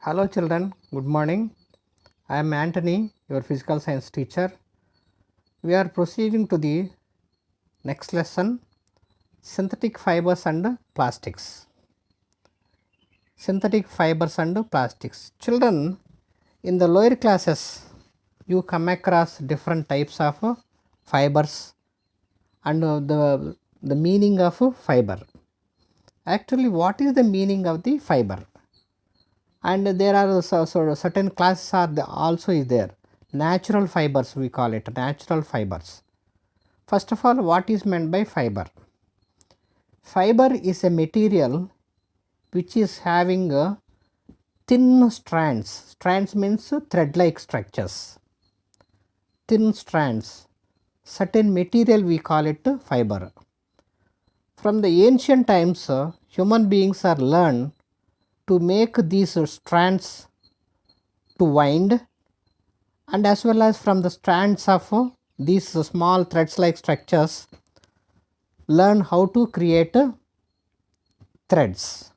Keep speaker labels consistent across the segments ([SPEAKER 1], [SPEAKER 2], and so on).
[SPEAKER 1] Hello children, good morning. I am Anthony, your physical science teacher. We are proceeding to the next lesson, synthetic fibers and plastics. Synthetic fibers and plastics. Children, in the lower classes, you come across different types of fibers and the meaning of fiber. Actually, what is the meaning of the fiber? And there are certain classes are also is there, natural fibers, we call it natural fibers. First of all, what is meant by fiber? Fiber is a material which is having a thin strands means thread like structures, thin strands, certain material we call it fiber. From the ancient times, human beings are learned to make these strands to wind, and as well as from the strands of these small threads like structures learn how to create threads.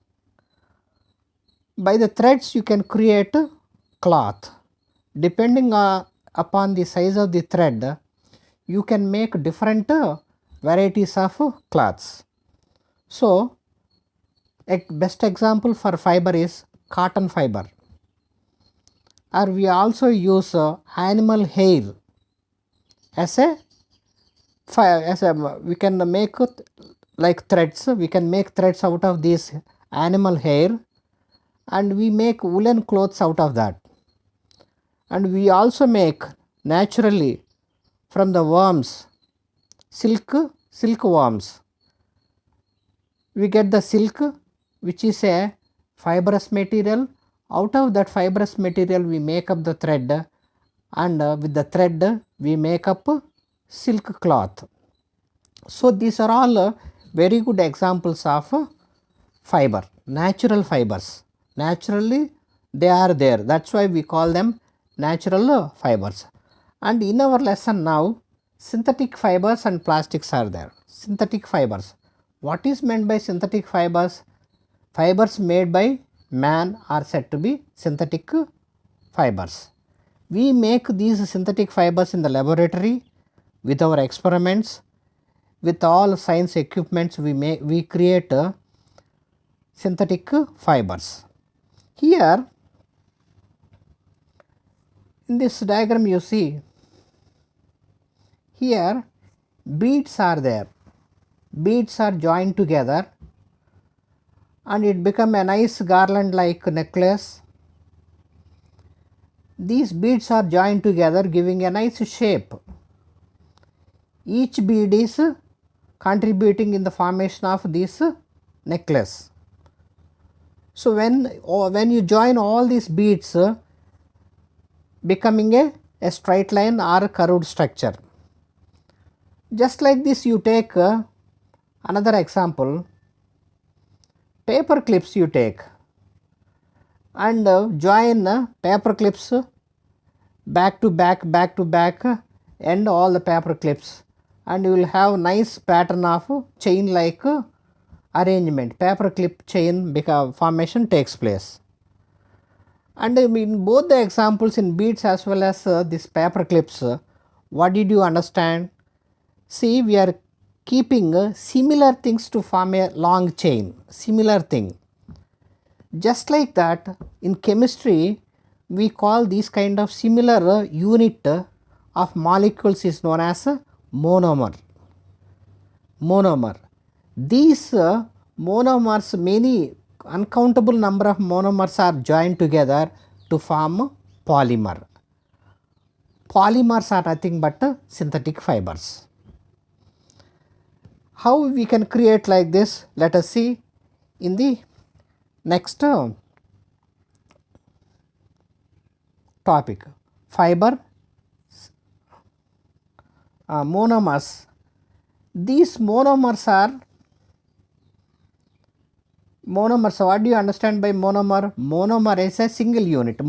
[SPEAKER 1] By the threads you can create cloth. Depending upon the size of the thread, you can make different varieties of cloths. So a best example for fiber is cotton fiber, or we also use animal hair as a we can make like threads. We can make threads out of this animal hair, and we make woolen clothes out of that. And we also make naturally from the worms, silkworms. We get the silk, which is a fibrous material. Out of that fibrous material we make up the thread, and with the thread we make up silk cloth. So these are all very good examples of fiber, natural fibers. Naturally they are there, that's why we call them natural fibers. And in our lesson now, synthetic fibers and plastics are there. Synthetic fibers. What is meant by synthetic fibers? Fibers made by man are said to be synthetic fibers. We make these synthetic fibers in the laboratory with our experiments, with all science equipments. We create synthetic fibers. Here in this diagram you see, here beads are there. Beads are joined together and it become a nice garland like necklace. These beads are joined together giving a nice shape. Each bead is contributing in the formation of this necklace. So when you join all these beads, becoming a straight line or curved structure. Just like this, you take another example, paper clips you take and join paper clips back to back and all the paper clips, and you will have nice pattern of chain like arrangement. Paper clip chain formation takes place. And in both the examples, in beads as well as this paper clips, what did you understand? See, we are keeping similar things to form a long chain, similar thing. Just like that, in chemistry we call these kind of similar unit of molecules is known as monomer. Monomer. These monomers, many uncountable number of monomers are joined together to form polymer. Polymers are nothing but synthetic fibers. How we can create like this? Let us see in the next topic. Fiber, monomers. These monomers are monomers. What do you understand by monomer? Monomer is a single unit.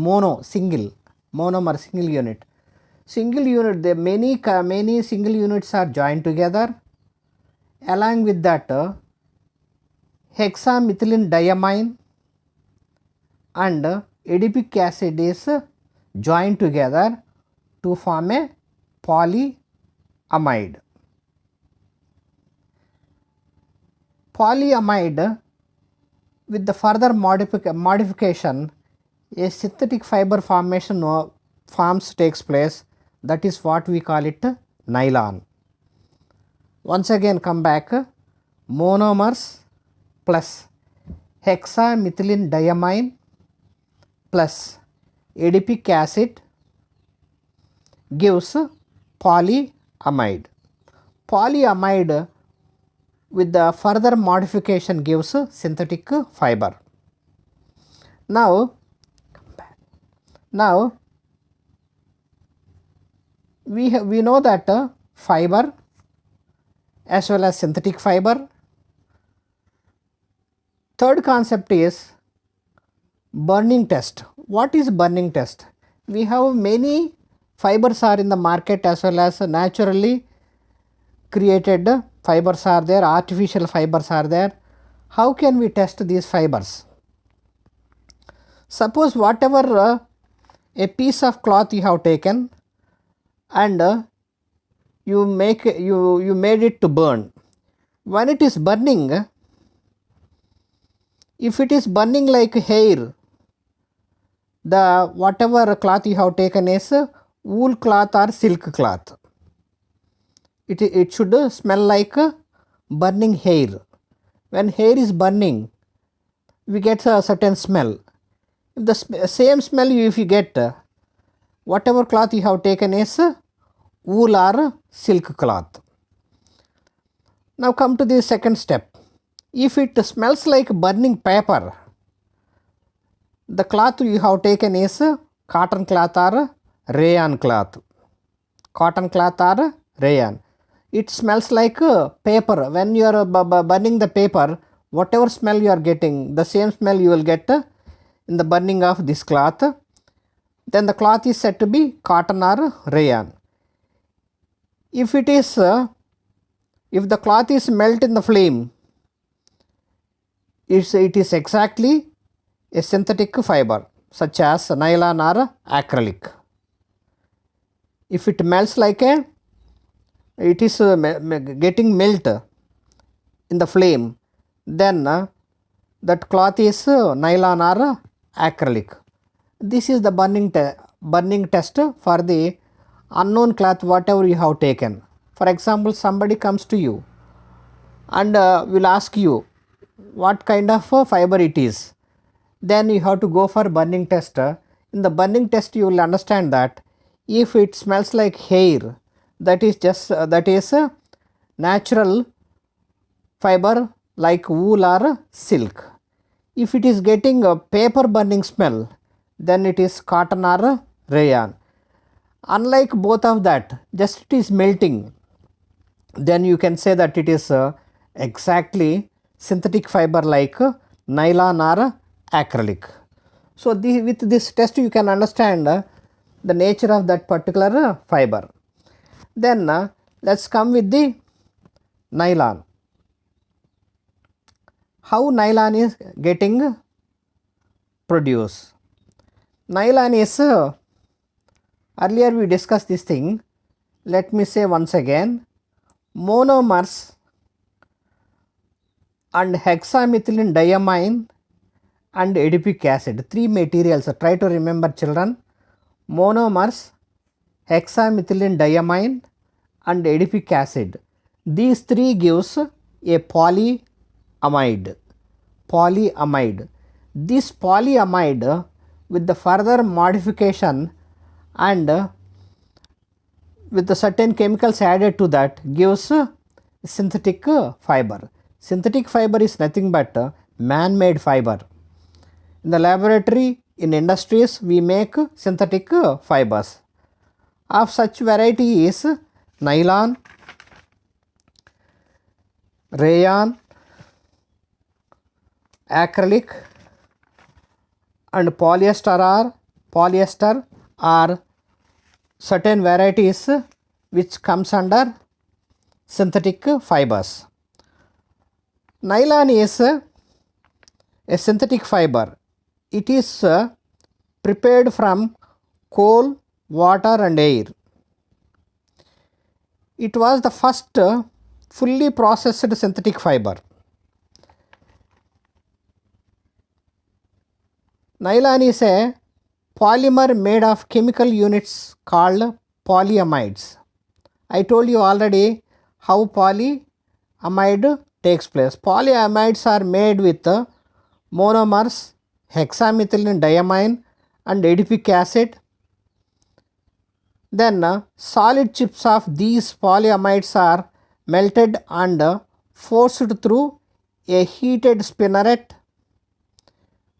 [SPEAKER 1] Single. Monomer, single unit. Single unit, the many single units are joined together. Along with that, hexamethylene diamine and adipic acid is joined together to form a polyamide. Polyamide, with the further modification, a synthetic fiber formation takes place, that is what we call it nylon. Once again come back, monomers plus hexamethylene diamine plus adipic acid gives polyamide. Polyamide with the further modification gives synthetic fiber. Now we know that fiber as well as synthetic fiber. Third concept is burning test. What is burning test? We have many fibers are in the market as well as naturally created fibers are there, artificial fibers are there. How can we test these fibers? Suppose whatever a piece of cloth you have taken and you made it to burn. When it is burning, if it is burning like hair, the whatever cloth you have taken is wool cloth or silk cloth. It should smell like burning hair. When hair is burning, we get a certain smell. If the same smell if you get, whatever cloth you have taken is wool or silk cloth. Now come to the second step. If it smells like burning paper, the cloth you have taken is cotton cloth or rayon cloth. Cotton cloth or rayon. It smells like paper. When you are burning the paper, whatever smell you are getting, the same smell you will get in the burning of this cloth. Then the cloth is said to be cotton or rayon. If it is, if the cloth is melt in the flame, it is exactly a synthetic fiber such as nylon or acrylic. If it melts like it is getting melt in the flame, then that cloth is nylon or acrylic. This is the burning test for the unknown cloth whatever you have taken. For example, somebody comes to you and will ask you what kind of fiber it is. Then you have to go for burning test. In the burning test you will understand that if it smells like hair, that is just that is a natural fiber like wool or silk. If it is getting a paper burning smell, then it is cotton or rayon. Unlike both of that, just it is melting, then you can say that it is exactly synthetic fiber like nylon or acrylic. So with this test you can understand the nature of that particular fiber. Then let's come with the nylon. How nylon is getting produced? Nylon is earlier we discussed this thing. Let me say once again, monomers and hexamethylene diamine and adipic acid, three materials. Try to remember children, monomers, hexamethylene diamine and adipic acid. These three gives a polyamide. This polyamide with the further modification and with the certain chemicals added to that gives synthetic fiber. Synthetic fiber is nothing but man-made fiber. In the laboratory, in industries, we make synthetic fibers. Of such variety is nylon, rayon, acrylic and polyester or certain varieties which comes under synthetic fibers. Nylon is a synthetic fiber. It is prepared from coal, water and air. It was the first fully processed synthetic fiber. Nylon is a polymer made of chemical units called polyamides. I told you already how polyamide takes place. Polyamides are made with monomers, hexamethylene diamine and adipic acid. Then solid chips of these polyamides are melted and forced through a heated spinneret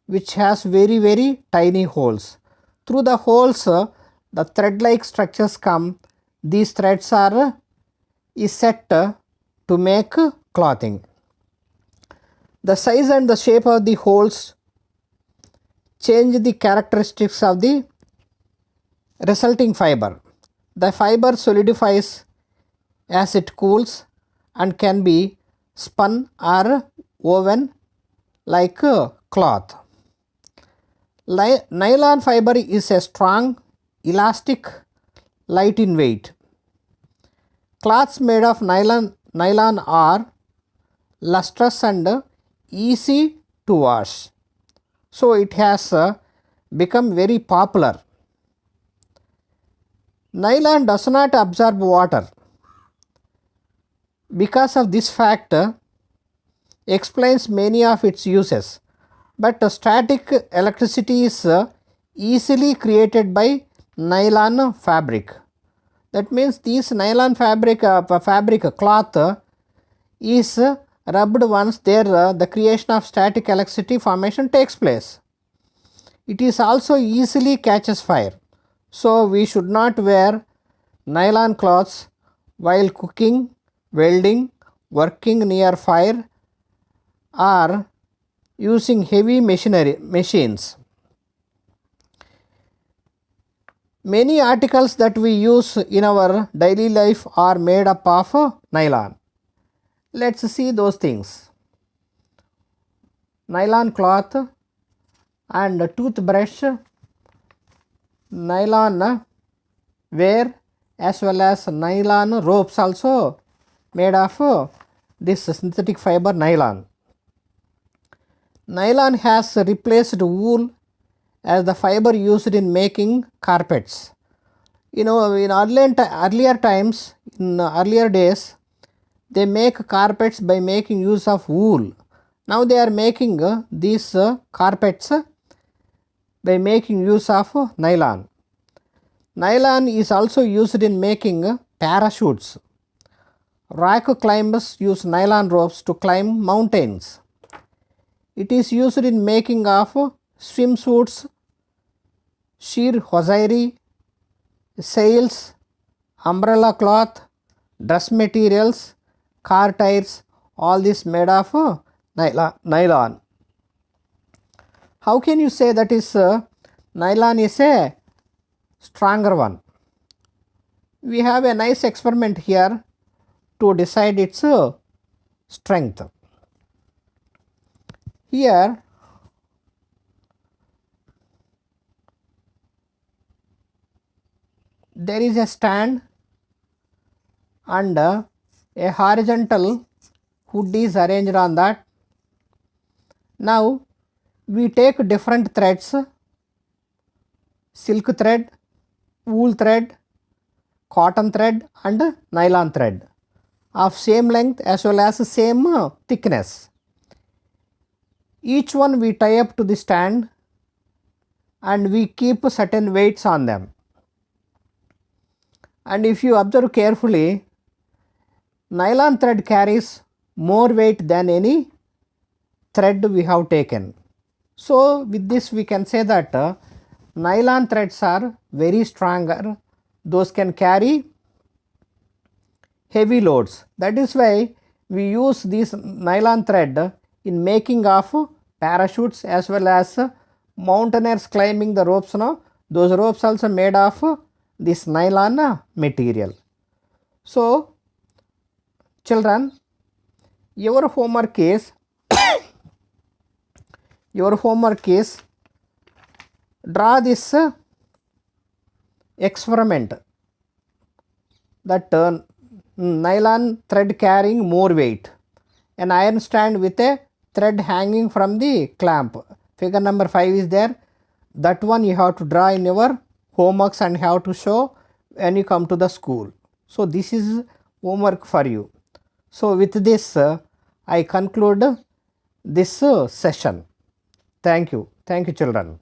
[SPEAKER 1] which has very tiny holes. Through the holes the thread like structures come. These threads are is set to make clothing. The size and the shape of the holes change the characteristics of the resulting fiber. The fiber solidifies as it cools and can be spun or woven like cloth. Nylon fiber is a strong, elastic, light in weight. Cloths made of nylon are lustrous and easy to wash. So it has become very popular. Nylon does not absorb water. Because of this fact explains many of its uses. But static electricity is easily created by nylon fabric. That means this nylon fabric cloth is rubbed once there the creation of static electricity formation takes place. It is also easily catches fire. So we should not wear nylon cloths while cooking, welding, working near fire or using heavy machines. Many articles that we use in our daily life are made up of nylon. Let's see those things. Nylon cloth and toothbrush, nylon ware as well as nylon ropes also made of this synthetic fiber nylon. Nylon has replaced wool as the fiber used in making carpets. In earlier times, in earlier days, they make carpets by making use of wool. Now they are making these carpets by making use of nylon. Nylon is also used in making parachutes. Rock climbers use nylon ropes to climb mountains. It is used in making of swimsuits, sheer hosiery, sails, umbrella cloth, dress materials, car tires, all this made of nylon. How can you say that is nylon is a stronger one? We have a nice experiment here to decide its strength. Here there is a stand and a horizontal hood is arranged on that. Now we take different threads, silk thread, wool thread, cotton thread and nylon thread of same length as well as same thickness. Each one we tie up to the stand and we keep certain weights on them. And if you observe carefully, nylon thread carries more weight than any thread we have taken. So with this we can say that nylon threads are very stronger. Those can carry heavy loads. That is why we use this nylon thread in making of parachutes as well as mountaineers climbing the ropes. Those ropes also made of this nylon material. So children, your homework is draw this experiment, that nylon thread carrying more weight, an iron stand with a thread hanging from the clamp. Figure number 5 is there. That one you have to draw in your homeworks and have to show when you come to the school. So this is homework for you. So with this I conclude this session. Thank you children.